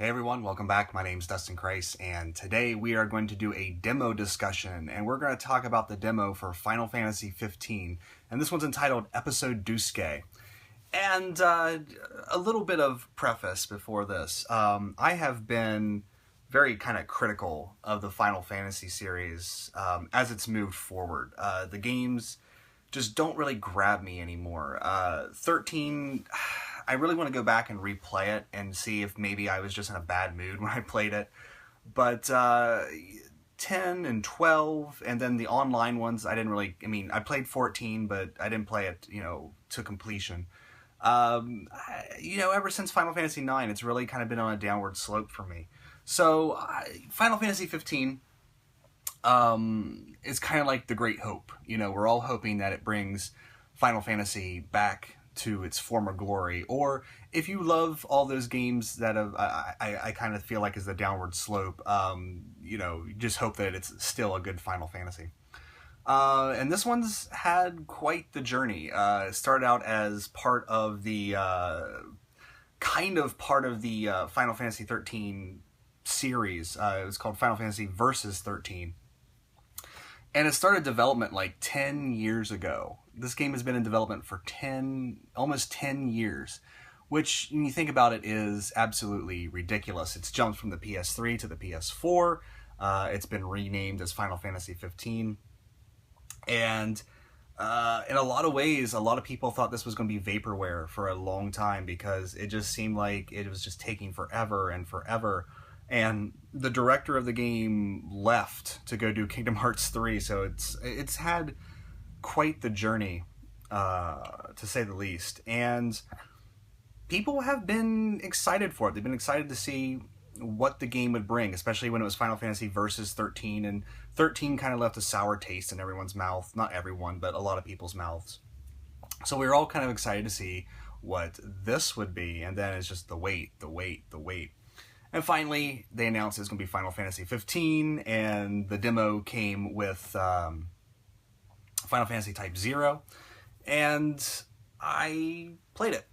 Hey everyone, welcome back. My name's Dustinkreis, and today we are going to do a demo discussion, and we're going to talk about the demo for Final Fantasy 15, and this one's entitled Episode Duscae. And a little bit of preface before this. I have been very kind of critical of the Final Fantasy series as it's moved forward. The games just don't really grab me anymore. 13... I really want to go back and replay it and see if maybe I was just in a bad mood when I played it. But 10 and 12, and then the online ones, I didn't really... I mean, I played 14, but I didn't play it, to completion. Ever since Final Fantasy 9, it's really kind of been on a downward slope for me. So, Final Fantasy 15 is kind of like the Great Hope. We're all hoping that it brings Final Fantasy back to its former glory, or if you love all those games that have, I kind of feel like is the downward slope, just hope that it's still a good Final Fantasy. And this one's had quite the journey. It started out as part of the, Final Fantasy 13 series. It was called Final Fantasy Versus 13. And it started development like 10 years ago. This game has been in development for almost 10 years, which, when you think about it, is absolutely ridiculous. It's jumped from the PS3 to the PS4. It's been renamed as Final Fantasy 15. And in a lot of ways, a lot of people thought this was going to be vaporware for a long time because it just seemed like it was just taking forever and forever. And the director of the game left to go do Kingdom Hearts 3, so it's had quite the journey, to say the least. And people have been excited for it. They've been excited to see what the game would bring, especially when it was Final Fantasy Versus 13, and 13 kind of left a sour taste in everyone's mouth. Not everyone, but a lot of people's mouths. So we were all kind of excited to see what this would be, and then it's just the wait. And finally, they announced it's going to be Final Fantasy 15, and the demo came with Final Fantasy Type 0, and I played it.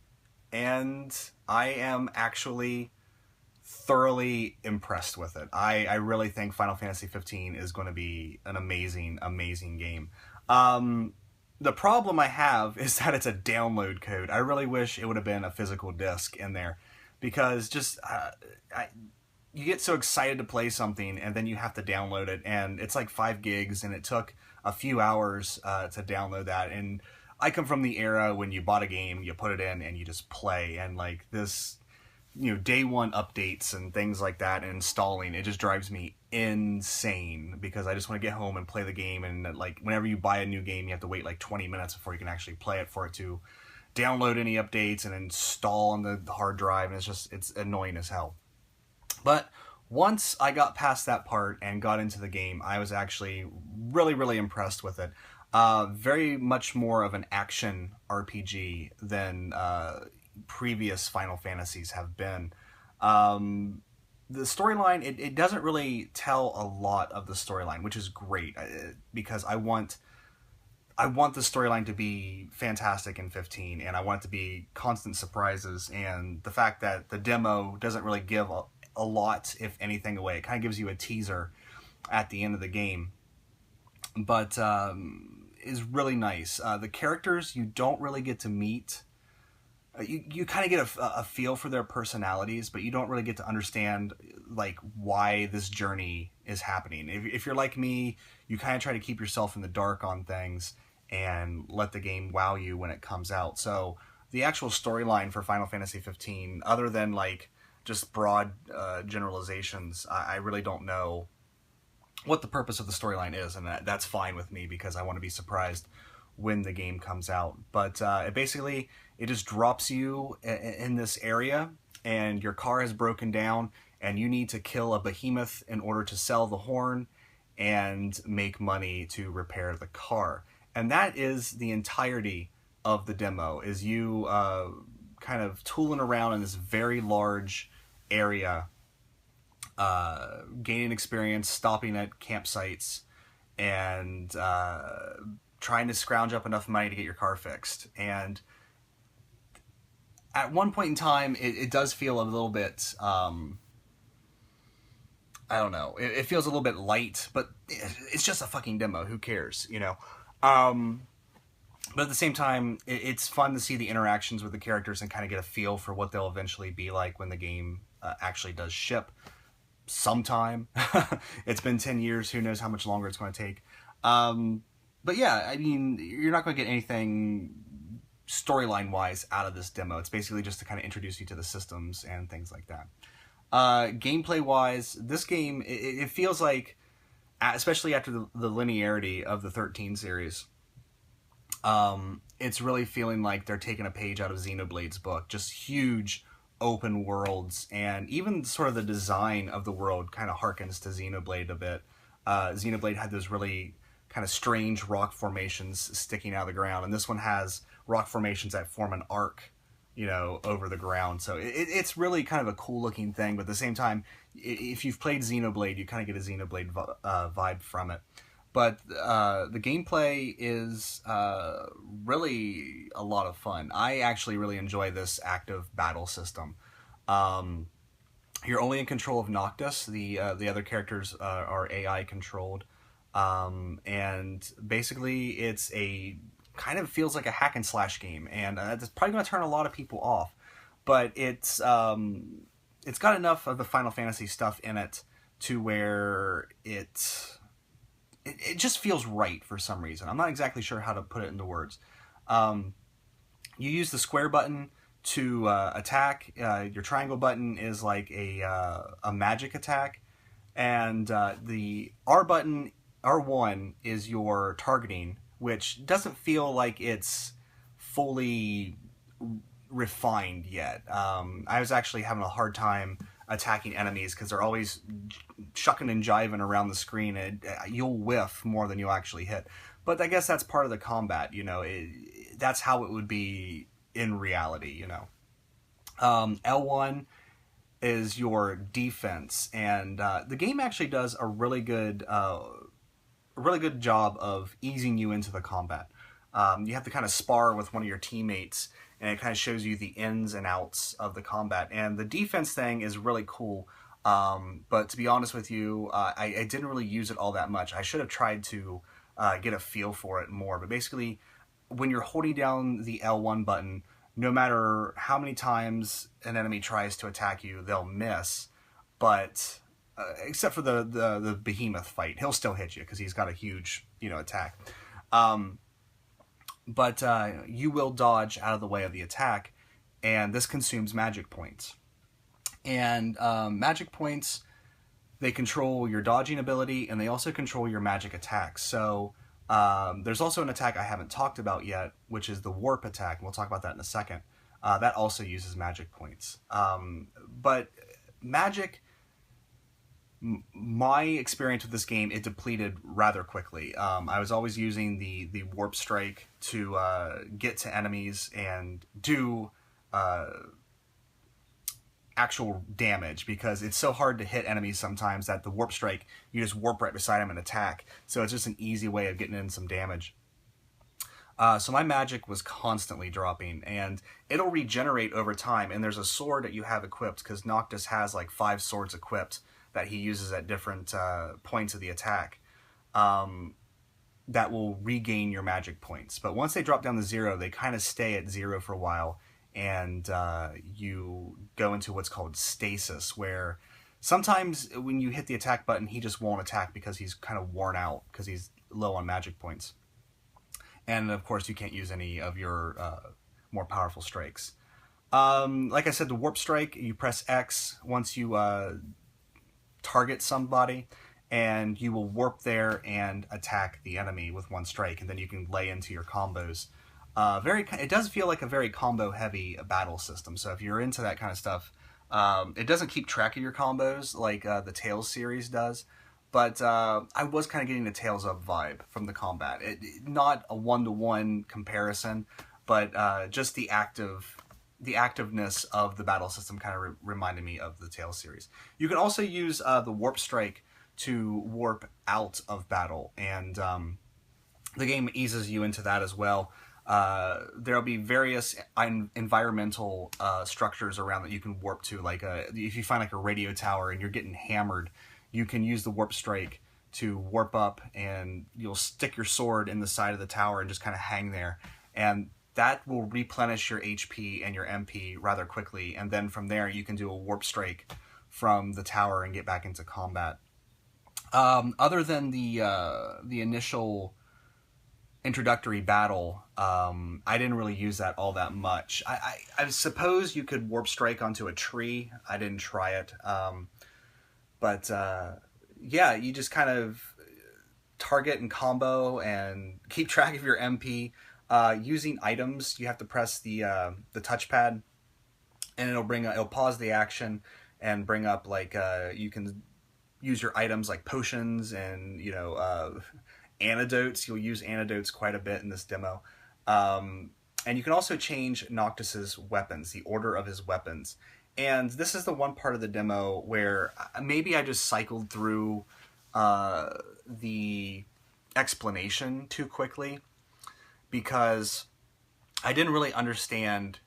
And I am actually thoroughly impressed with it. I really think Final Fantasy 15 is going to be an amazing, amazing game. The problem I have is that it's a download code. I really wish it would have been a physical disc in there. Because just, you get so excited to play something, and then you have to download it, and it's like 5 gigs, and it took a few hours to download that. And I come from the era when you bought a game, you put it in, and you just play. And like this, day one updates and things like that, and installing, it just drives me insane because I just want to get home and play the game. And like whenever you buy a new game, you have to wait like 20 minutes before you can actually play it for it to download any updates and install on the hard drive, and it's annoying as hell. But once I got past that part and got into the game, I was actually really, really impressed with it. Very much more of an action RPG than previous Final Fantasies have been. The storyline, it doesn't really tell a lot of the storyline, which is great, because I want the storyline to be fantastic in 15, and I want it to be constant surprises, and the fact that the demo doesn't really give a lot, if anything, away. It kind of gives you a teaser at the end of the game, but is really nice. The characters you don't really get to meet. You kind of get a feel for their personalities, but you don't really get to understand like why this journey is happening. If you're like me, you kind of try to keep yourself in the dark on things and let the game wow you when it comes out. So the actual storyline for Final Fantasy 15, other than like just broad generalizations, I really don't know what the purpose of the storyline is, and that's fine with me because I want to be surprised when the game comes out. But it just drops you in this area, and your car has broken down, and you need to kill a behemoth in order to sell the horn and make money to repair the car. And that is the entirety of the demo, is you kind of tooling around in this very large area, gaining experience, stopping at campsites, and trying to scrounge up enough money to get your car fixed. And at one point in time, it does feel a little bit I don't know. It feels a little bit light, but it's just a fucking demo. Who cares, you know? Um, but at the same time, it's fun to see the interactions with the characters and kind of get a feel for what they'll eventually be like when the game actually does ship sometime. It's been 10 years. Who knows how much longer it's going to take. But yeah, I mean, you're not going to get anything storyline wise out of this demo. It's basically just to kind of introduce you to the systems and things like that. Gameplay wise, this game, it feels like, especially after the linearity of the 13 series, it's really feeling like they're taking a page out of Xenoblade's book. Just huge open worlds, and even sort of the design of the world kind of harkens to Xenoblade a bit. Xenoblade had those really kind of strange rock formations sticking out of the ground, and this one has rock formations that form an arc, you know, over the ground. So it's really kind of a cool looking thing, but at the same time, if you've played Xenoblade, you kind of get a Xenoblade vibe from it. But the gameplay is really a lot of fun. I actually really enjoy this active battle system. You're only in control of Noctis. The other characters are AI controlled. And basically it's a kind of feels like a hack and slash game, and that's probably going to turn a lot of people off, but it's got enough of the Final Fantasy stuff in it to where it just feels right for some reason. I'm not exactly sure how to put it into words. You use the square button to attack. Your triangle button is like a magic attack, and the R button, R1, is your targeting, which doesn't feel like it's fully refined yet. I was actually having a hard time attacking enemies because they're always shucking and jiving around the screen, and you'll whiff more than you'll actually hit. But I guess that's part of the combat, you know. That's how it would be in reality, you know. L1 is your defense, and the game actually does a really good job of easing you into the combat. You have to kind of spar with one of your teammates, and it kind of shows you the ins and outs of the combat. And the defense thing is really cool, but to be honest with you, I didn't really use it all that much. I should have tried to get a feel for it more, but basically, when you're holding down the L1 button, no matter how many times an enemy tries to attack you, they'll miss, but except for the behemoth fight, he'll still hit you because he's got a huge, you know, attack. But you will dodge out of the way of the attack, and this consumes magic points. And magic points, they control your dodging ability, and they also control your magic attacks. So there's also an attack I haven't talked about yet, which is the warp attack. We'll talk about that in a second. That also uses magic points. But magic, my experience with this game, it depleted rather quickly. I was always using the warp strike to get to enemies and do actual damage, because it's so hard to hit enemies sometimes that the warp strike, you just warp right beside them and attack. So it's just an easy way of getting in some damage. So my magic was constantly dropping, and it'll regenerate over time. And there's a sword that you have equipped, because Noctis has like 5 swords equipped that he uses at different points of the attack, that will regain your magic points. But once they drop down to 0, they kind of stay at 0 for a while, and you go into what's called stasis, where sometimes when you hit the attack button, he just won't attack because he's kind of worn out, because he's low on magic points. And of course, you can't use any of your more powerful strikes. Like I said, the warp strike, you press X once you target somebody, and you will warp there and attack the enemy with one strike, and then you can lay into your combos. It does feel like a very combo-heavy battle system, so if you're into that kind of stuff, it doesn't keep track of your combos like the Tales series does, but I was kind of getting the Tales of vibe from the combat. Not a one-to-one comparison, but just the activeness of the battle system kind of reminded me of the Tales series. You can also use the warp strike to warp out of battle, and the game eases you into that as well. There'll be various environmental structures around that you can warp to, like if you find like a radio tower and you're getting hammered, you can use the warp strike to warp up, and you'll stick your sword in the side of the tower and just kind of hang there, and that will replenish your HP and your MP rather quickly, and then from there you can do a warp strike from the tower and get back into combat. Other than the initial introductory battle, I didn't really use that all that much. I suppose you could warp strike onto a tree. I didn't try it. But yeah, you just kind of target and combo and keep track of your MP. Using items, you have to press the touchpad, and it'll pause the action and bring up like you can use your items like potions and antidotes. You'll use antidotes quite a bit in this demo. And you can also change Noctis's weapons, the order of his weapons. And this is the one part of the demo where maybe I just cycled through the explanation too quickly, because I didn't really understand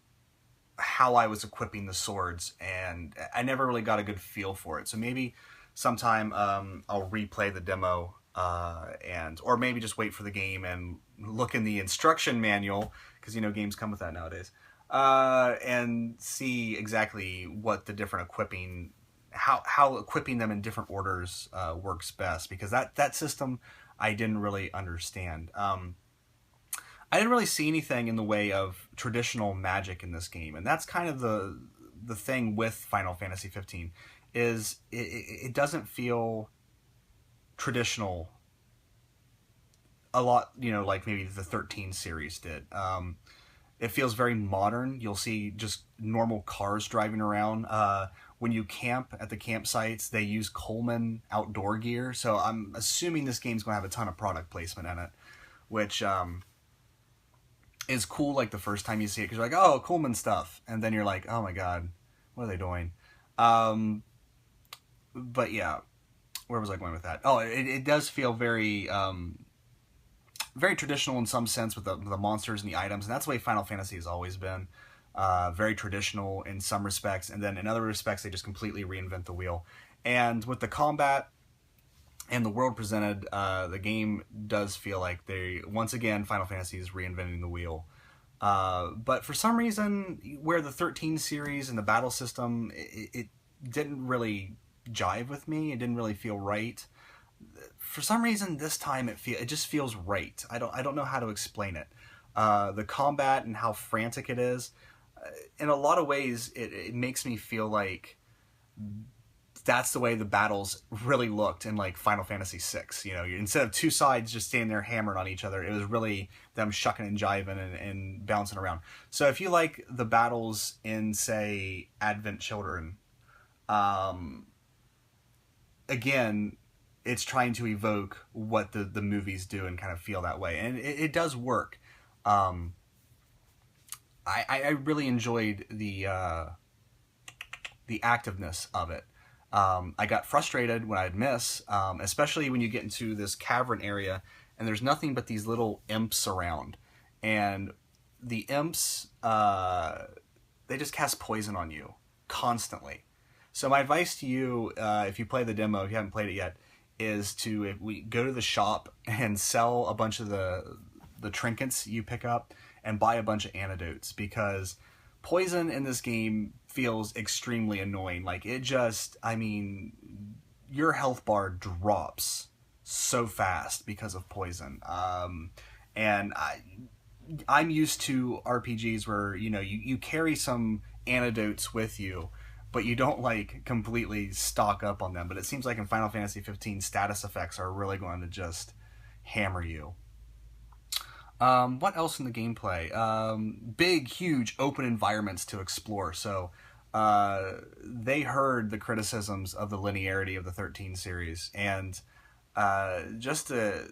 how I was equipping the swords, and I never really got a good feel for it. So maybe sometime I'll replay the demo, or maybe just wait for the game and look in the instruction manual, because games come with that nowadays, and see exactly what the different equipping, how equipping them in different orders works best, because that system I didn't really understand. I didn't really see anything in the way of traditional magic in this game, and that's kind of the thing with Final Fantasy 15, is it doesn't feel traditional a lot, like maybe the 13 series did. It feels very modern. You'll see just normal cars driving around. When you camp at the campsites, they use Coleman outdoor gear, so I'm assuming this game's going to have a ton of product placement in it, which is cool, like the first time you see it, because you're like, oh, Coleman stuff, and then you're like, oh my god, what are they doing? But yeah, where was I going with that? Oh, it does feel very very traditional in some sense with the monsters and the items, and that's the way Final Fantasy has always been. Very traditional in some respects, and then in other respects they just completely reinvent the wheel. And with the combat and the world presented, the game does feel like once again, Final Fantasy is reinventing the wheel. But for some reason, where the 13 series and the battle system, it didn't really jive with me. It didn't really feel right. For some reason, this time it just feels right. I don't know how to explain it. The combat and how frantic it is, in a lot of ways, it makes me feel like that's the way the battles really looked in like Final Fantasy VI. Instead of two sides just standing there hammering on each other, it was really them shucking and jiving and bouncing around. So if you like the battles in, say, Advent Children, again, it's trying to evoke what the movies do and kind of feel that way, and it does work. I really enjoyed the activeness of it. I got frustrated when I'd miss, especially when you get into this cavern area and there's nothing but these little imps around. And the imps, they just cast poison on you constantly. So my advice to you, if you play the demo, if you haven't played it yet, is to go to the shop and sell a bunch of the trinkets you pick up and buy a bunch of antidotes, because poison in this game feels extremely annoying. Like, your health bar drops so fast because of poison. And I'm used to RPGs where, you carry some antidotes with you, but you don't like completely stock up on them. But it seems like in Final Fantasy 15, status effects are really going to just hammer you. What else in the gameplay? Big, huge, open environments to explore. So they heard the criticisms of the linearity of the 13 series, and just to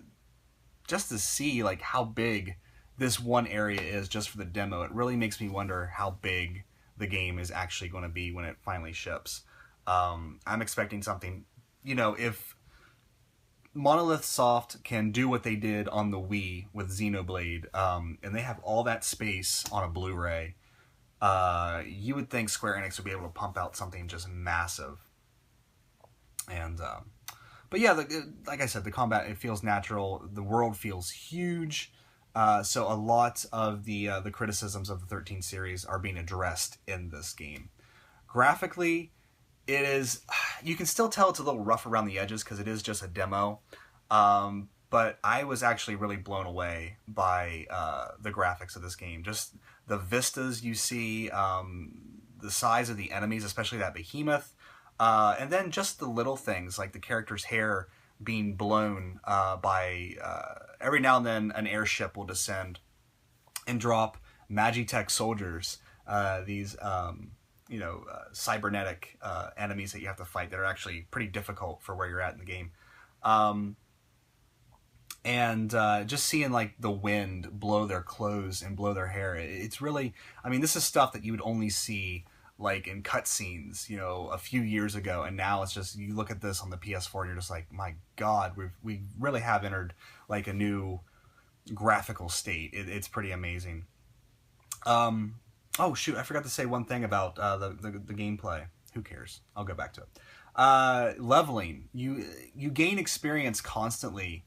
see like how big this one area is just for the demo, it really makes me wonder how big the game is actually going to be when it finally ships. I'm expecting something, if Monolith Soft can do what they did on the Wii with Xenoblade, and they have all that space on a Blu-ray, you would think Square Enix would be able to pump out something just massive. And But yeah, like I said, the combat, it feels natural. The world feels huge. So a lot of the criticisms of the 13 series are being addressed in this game. Graphically, it is, you can still tell it's a little rough around the edges because it is just a demo. But I was actually really blown away by the graphics of this game. Just the vistas you see, the size of the enemies, especially that behemoth, and then just the little things like the character's hair being blown by every now and then an airship will descend and drop Magitech soldiers, these cybernetic enemies that you have to fight that are actually pretty difficult for where you're at in the game. And just seeing like the wind blow their clothes and blow their hair, it's really, I mean, this is stuff that you would only see like in cutscenes, a few years ago, and now it's just, you look at this on the PS4 and you're just like, my God, we really have entered like a new graphical state. It's pretty amazing. Oh shoot, I forgot to say one thing about the gameplay. Who cares? I'll go back to it. Leveling. You gain experience constantly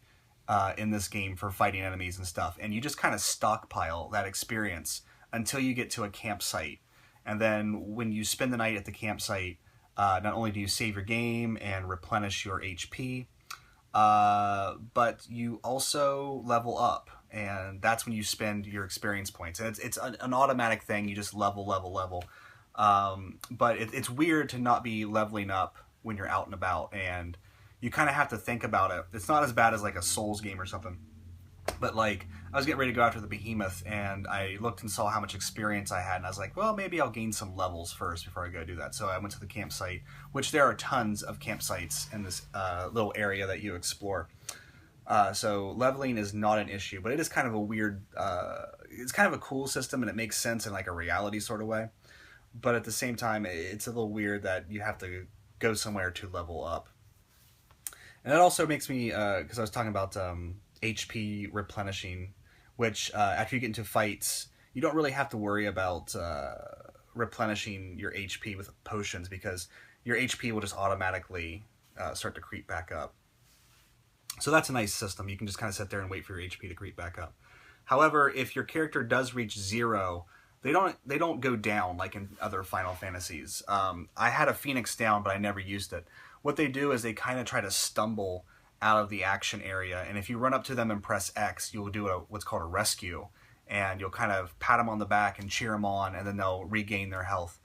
in this game for fighting enemies and stuff, and you just kind of stockpile that experience until you get to a campsite. And then when you spend the night at the campsite, not only do you save your game and replenish your HP, but you also level up. And that's when you spend your experience points. And it's an automatic thing. You just level. But it's weird to not be leveling up when you're out and about. And you kind of have to think about it. It's not as bad as like a Souls game or something. But like, I was getting ready to go after the behemoth, and I looked and saw how much experience I had, and I was like, well, maybe I'll gain some levels first before I go do that. So I went to the campsite, which there are tons of campsites in this little area that you explore. So leveling is not an issue, but it is kind of a weird, it's kind of a cool system, and it makes sense in like a reality sort of way. But at the same time, it's a little weird that you have to go somewhere to level up. And that also makes me, because I was talking about HP replenishing, which after you get into fights, you don't really have to worry about replenishing your HP with potions, because your HP will just automatically start to creep back up. So that's a nice system. You can just kind of sit there and wait for your HP to creep back up. However, if your character does reach 0, they don't go down like in other Final Fantasies. I had a Phoenix down, but I never used it. What they do is they kind of try to stumble out of the action area, and if you run up to them and press X, you'll do what's called a rescue, and you'll kind of pat them on the back and cheer them on, and then they'll regain their health.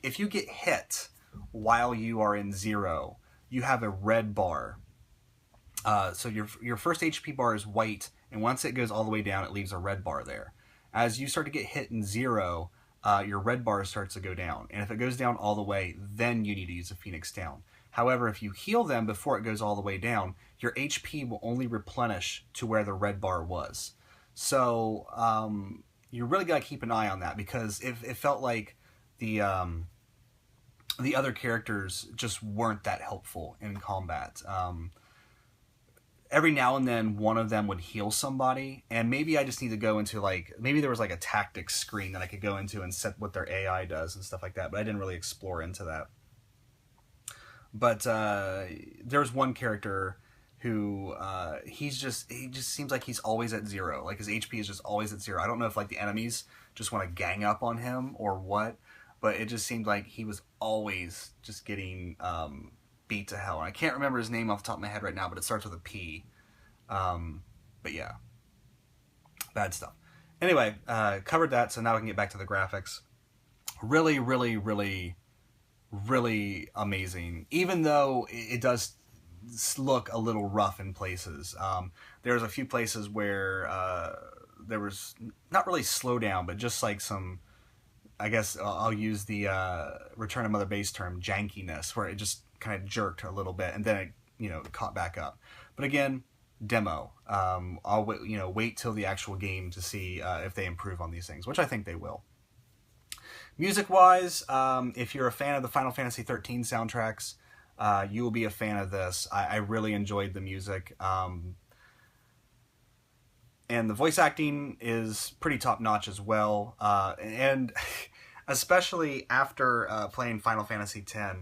If you get hit while you are in 0, you have a red bar. So your first HP bar is white, and once it goes all the way down, it leaves a red bar there. As you start to get hit in 0, your red bar starts to go down, and if it goes down all the way, then you need to use a Phoenix down. However, if you heal them before it goes all the way down, your HP will only replenish to where the red bar was. So you really got to keep an eye on that, because it felt like the other characters just weren't that helpful in combat. Every now and then one of them would heal somebody, and maybe I just need to go into maybe there was like a tactics screen that I could go into and set what their AI does and stuff like that, but I didn't really explore into that. But there's one character who he just seems like he's always at 0. Like his HP is just always at 0. I don't know if like the enemies just want to gang up on him or what, but it just seemed like he was always just getting beat to hell. And I can't remember his name off the top of my head right now, but it starts with a P. But yeah, bad stuff. Anyway, covered that, so now we can get back to the graphics. Really, really, really, really amazing, even though it does look a little rough in places. There's a few places where there was not really slowdown, but just like some, I guess I'll use the Return of Mother Base term, jankiness, where it just kind of jerked a little bit and then it caught back up. But again, demo. I'll wait till the actual game to see if they improve on these things, which I think they will. Music-wise, if you're a fan of the Final Fantasy 13 soundtracks, you will be a fan of this. I really enjoyed the music. And the voice acting is pretty top-notch as well. And especially after playing Final Fantasy X,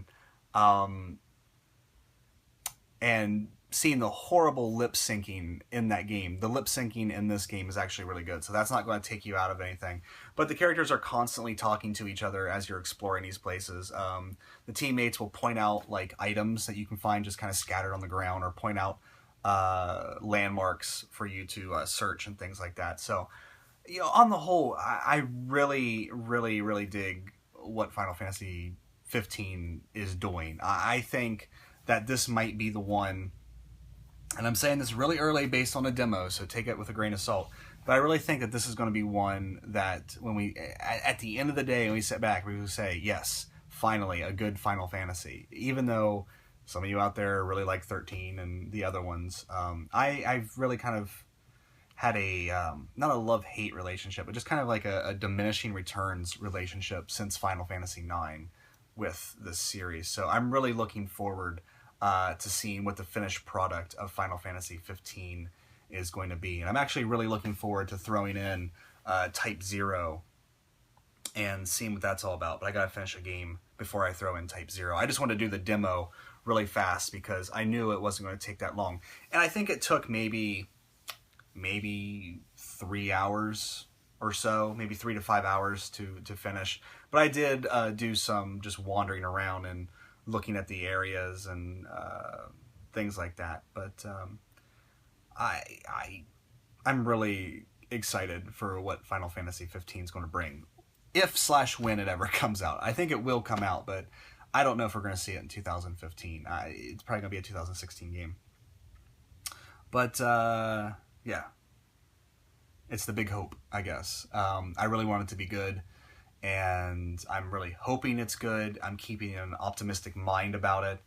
and seeing the horrible lip syncing in that game. The lip syncing in this game is actually really good, so that's not going to take you out of anything. But the characters are constantly talking to each other as you're exploring these places. The teammates will point out like items that you can find just kind of scattered on the ground, or point out landmarks for you to search and things like that. So, you know, on the whole, I really, really, really dig what Final Fantasy 15 is doing. I think that this might be the one, and I'm saying this really early based on a demo, so take it with a grain of salt, but I really think that this is going to be one that when we, at the end of the day, when we sit back, we will say, yes, finally, a good Final Fantasy. Even though some of you out there really like 13 and the other ones, I've really kind of had a, not a love-hate relationship, but just kind of like a diminishing returns relationship since Final Fantasy 9 with this series. So I'm really looking forward to seeing what the finished product of Final Fantasy 15 is going to be. And I'm actually really looking forward to throwing in Type 0 and seeing what that's all about. But I gotta finish a game before I throw in Type 0. I just want to do the demo really fast because I knew it wasn't going to take that long. And I think it took maybe 3 hours or so, maybe 3 to 5 hours to finish. But I did do some just wandering around and looking at the areas and things like that. But I'm really excited for what Final Fantasy 15 is going to bring, if/when it ever comes out. I think it will come out, but I don't know if we're going to see it in 2015. It's probably going to be a 2016 game. But yeah, it's the big hope, I guess. I really want it to be good, and I'm really hoping it's good. I'm keeping an optimistic mind about it.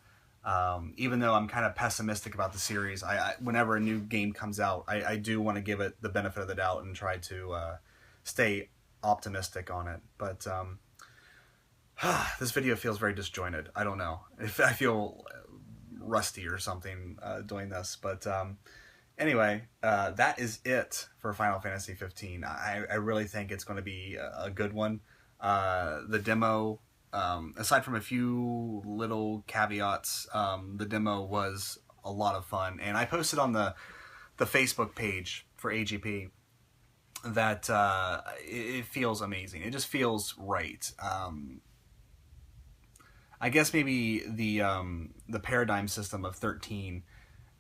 Even though I'm kind of pessimistic about the series, whenever a new game comes out, I do want to give it the benefit of the doubt and try to stay optimistic on it. But this video feels very disjointed. I don't know if I feel rusty or something doing this, but anyway, that is it for Final Fantasy 15. I really think it's going to be a good one. The demo, aside from a few little caveats, the demo was a lot of fun. And I posted on the Facebook page for AGP that it feels amazing. It just feels right. I guess maybe the paradigm system of 13,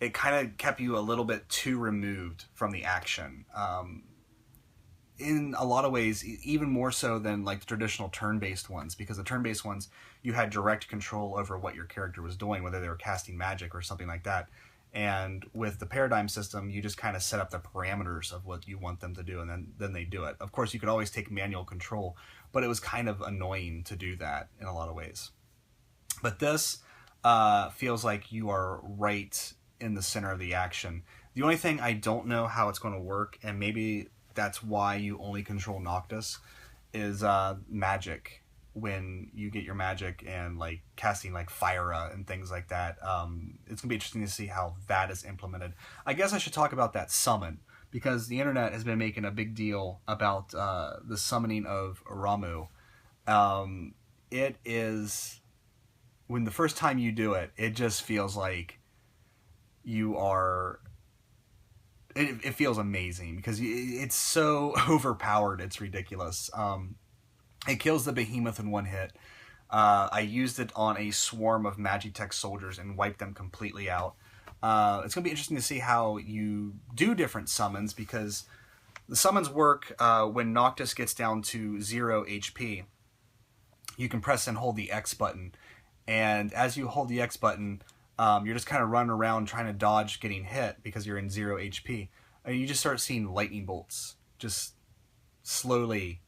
it kind of kept you a little bit too removed from the action. In a lot of ways, even more so than like the traditional turn-based ones, because the turn-based ones, you had direct control over what your character was doing, whether they were casting magic or something like that. And with the paradigm system, you just kind of set up the parameters of what you want them to do, and then they do it. Of course, you could always take manual control, but it was kind of annoying to do that in a lot of ways. But this feels like you are right in the center of the action. The only thing I don't know how it's going to work, and maybe that's why you only control Noctis, is magic. When you get your magic and like casting like Fira and things like that, it's gonna be interesting to see how that is implemented. I guess I should talk about that summon, because the internet has been making a big deal about the summoning of Ramu. It is, when the first time you do it, it just feels like you are, it feels amazing because it's so overpowered, it's ridiculous. It kills the behemoth in one hit. I used it on a swarm of Magitech soldiers and wiped them completely out. It's going to be interesting to see how you do different summons, because the summons work when Noctis gets down to 0 HP. You can press and hold the X button. And as you hold the X button, you're just kind of running around trying to dodge getting hit because you're in 0 HP. And you just start seeing lightning bolts just slowly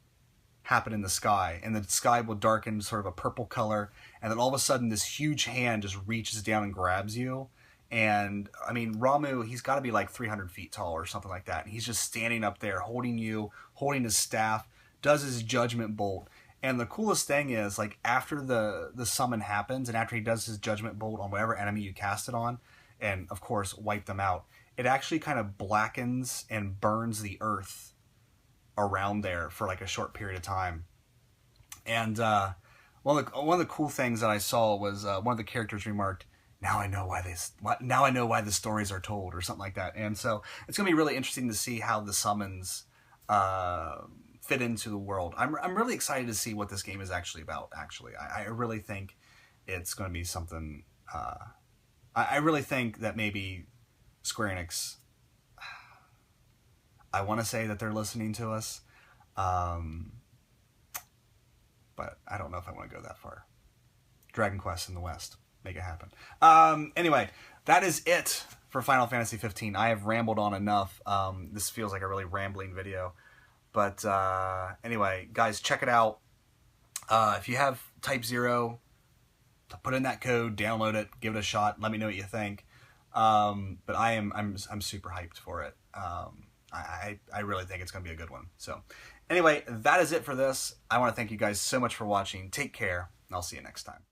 happen in the sky, and the sky will darken sort of a purple color, and then all of a sudden this huge hand just reaches down and grabs you. And I mean, Ramu, he's got to be like 300 feet tall or something like that, and he's just standing up there holding you, holding his staff, does his judgment bolt. And the coolest thing is, like, after the summon happens and after he does his judgment bolt on whatever enemy you cast it on, and of course wipe them out, it actually kind of blackens and burns the earth around there for like a short period of time. And one of the cool things that I saw was one of the characters remarked, now I know why now I know why the stories are told, or something like that. And so it's going to be really interesting to see how the summons fit into the world. I'm really excited to see what this game is actually about. Actually, I really think it's going to be something. I really think that maybe Square Enix, I want to say that they're listening to us, but I don't know if I want to go that far. Dragon Quest in the West. Make it happen. Anyway, that is it for Final Fantasy 15. I have rambled on enough. This feels like a really rambling video. But anyway, guys, check it out. If you have Type 0, put in that code, download it, give it a shot, let me know what you think. But I'm super hyped for it. I really think it's going to be a good one. So anyway, that is it for this. I want to thank you guys so much for watching. Take care, and I'll see you next time.